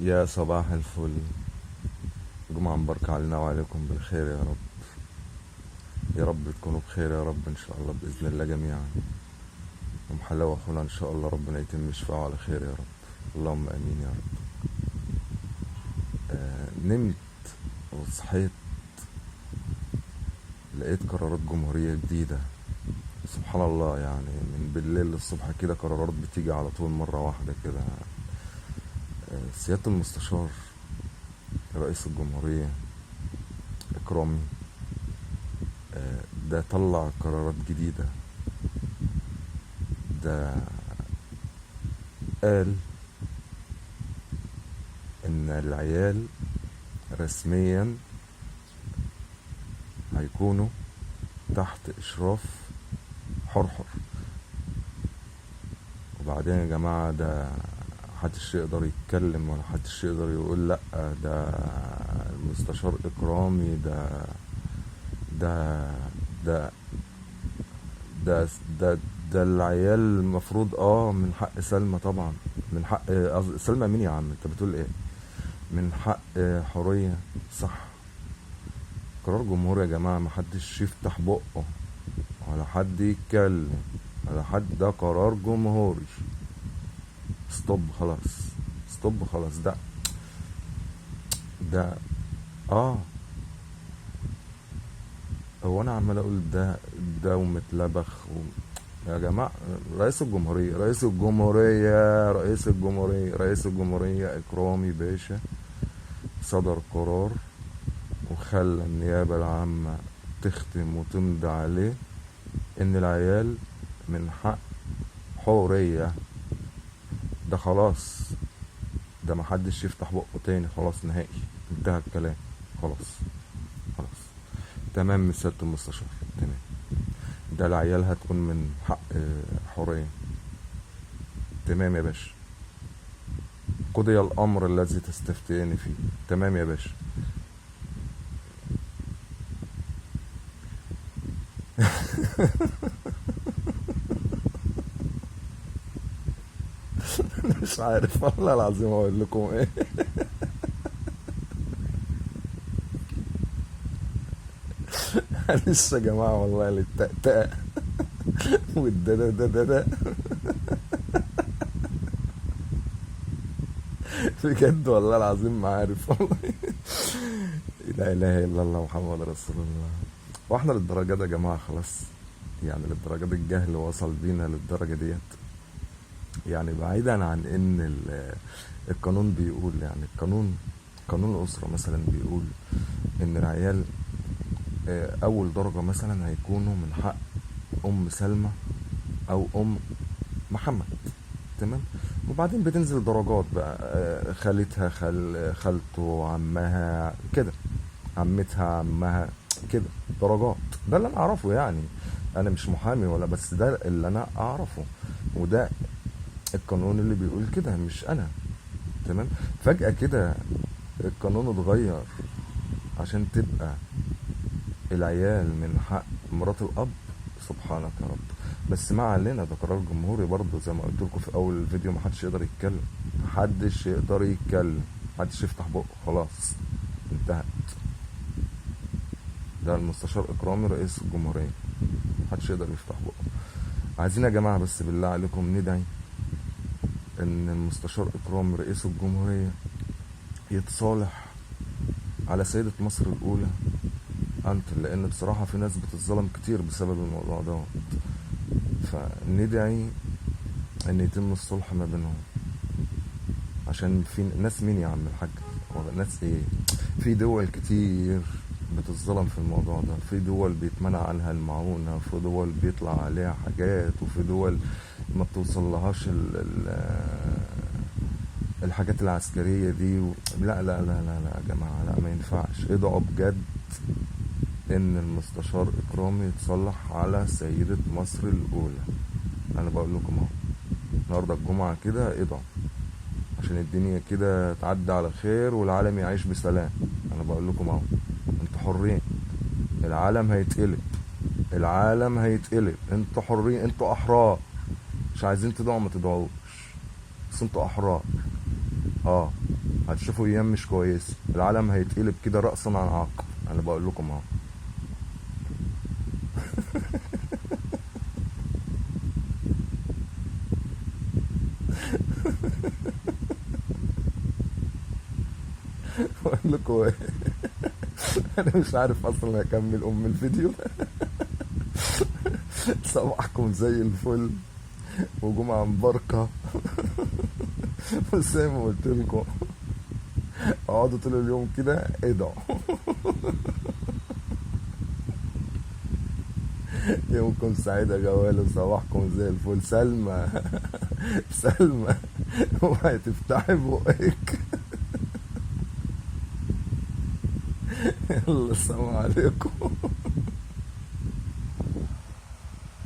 يا صباح الفل. جمعة مباركة علينا وعليكم بالخير يا رب. يا رب تكونوا بخير يا رب إن شاء الله بإذن الله جميعا. ومحلاوة أخونا إن شاء الله ربنا يتم شفاعه على خير يا رب. اللهم آمين يا رب. نمت وصحيت لقيت قرارات جمهورية جديدة. سبحان الله، يعني من بالليل للصبح كده قرارات بتيجي على طول مرة واحدة كده. سيادة المستشار رئيس الجمهورية إكرامي ده طلع قرارات جديدة. ده قال إن العيال رسميا هيكونوا تحت إشراف حرحر. وبعدين يا جماعة ده محدش يقدر يتكلم ولا محدش يقدر يقول لأ، ده المستشار إكرامي ده ده ده ده ده العيال المفروض من حق سلمى طبعا. من حق سلمى مين يا عم؟ انت بتقول ايه؟ من حق حورية، صح. قرار جمهوري يا جماعة، محدش يفتح بقه ولا حد يتكلم ولا حد. ده قرار جمهوري. ستوب خلاص. ستوب خلاص. ده اه هو انا عمال اقول ده ومتلبخ يا جماعة. رئيس الجمهورية إكرامي باشا صدر قرار وخلى النيابة العامة تختم وتمضي عليه إن العيال من حق حورية. ده خلاص، ده محدش يفتح بقه تاني، خلاص نهائي، انتهى الكلام. خلاص خلاص. تمام سيادة المستشار، تمام. ده العيال هتكون من حق حورية. تمام يا باشا. قضي الأمر الذي تستفتيني فيه. تمام يا باشا. مش عارف والله العظيم اقول لكم ايه. معلش يا جماعة والله للتأتأة والددا بجد والله العظيم ما عارف والله. لا اله الا الله محمد رسول الله. واحنا للدرجة دي يا جماعة خلاص؟ يعني للدرجة دي الجهل وصل بينا للدرجة ديت؟ يعني بعيدا عن ان القانون بيقول، يعني قانون الأسرة مثلا بيقول ان العيال اول درجة مثلا هيكونوا من حق ام سلمى او ام محمد. تمام. وبعدين بتنزل درجات بقى، خالتها، خالته، عمها كده، عمتها، عمها كده، درجات. ده اللي انا اعرفه يعني. انا مش محامي ولا، بس ده اللي انا اعرفه، وده القانون اللي بيقول كده، مش انا. تمام. فجأة كده القانون اتغير عشان تبقى العيال من حق مرات الاب. سبحانك يا رب. بس ما علينا، ده قرار جمهوري برضه زي ما قلت لكم في اول الفيديو. محدش يقدر يتكلم، محدش يقدر يتكلم، محدش يفتح بقه، خلاص انتهت. ده المستشار اكرامي رئيس الجمهورية، محدش يقدر يفتح بقه. عايزين يا جماعة بس بالله عليكم ندعي ان المستشار اكرامي رئيس الجمهورية يتصالح على سيدة مصر الاولى انت، لان بصراحة في ناس بتتظلم كتير بسبب الموضوع ده. فندعي ان يتم الصلح ما بينهم، عشان في ناس، مين يا عم الحاج؟ ناس ايه؟ في دول كتير بتتظلم في الموضوع ده. في دول بيتمنع عنها المعونة، وفي دول بيطلع عليها حاجات، وفي دول ما بتوصلهاش الحاجات العسكرية دي لا لا لا لا لا يا جماعة، لا ما ينفعش. ادعوا بجد ان المستشار اكرامي يتصلح على سيدة مصر الاولى. انا بقول لكم اهو، النهارده الجمعة كده ادعوا عشان الدنيا كده تعدي على خير والعالم يعيش بسلام. انا بقول لكم اهو، انتوا حرين. العالم هيتقلب، العالم هيتقلب. انتوا حرين، انتوا احرار. مش عايزين تدعوا ما تدعوش، بس انتوا احرار. اه هتشوفوا ايام مش كويسه، العالم هيتقلب كده رأسا عن عقب. انا بقول لكم اهو. بقول لكم ايه، انا مش عارف اصلا اكمل الفيديو ده. صباحكم زي الفل، وجمعة مباركة. بس زي ما قلت لكم، اقعدوا طول اليوم كده ادعوا. يومكم سعيد يا جوال، وصباحكم زي الفل. سلمى، سلمى، اوعي تفتحي بقك. يلا السلام عليكم.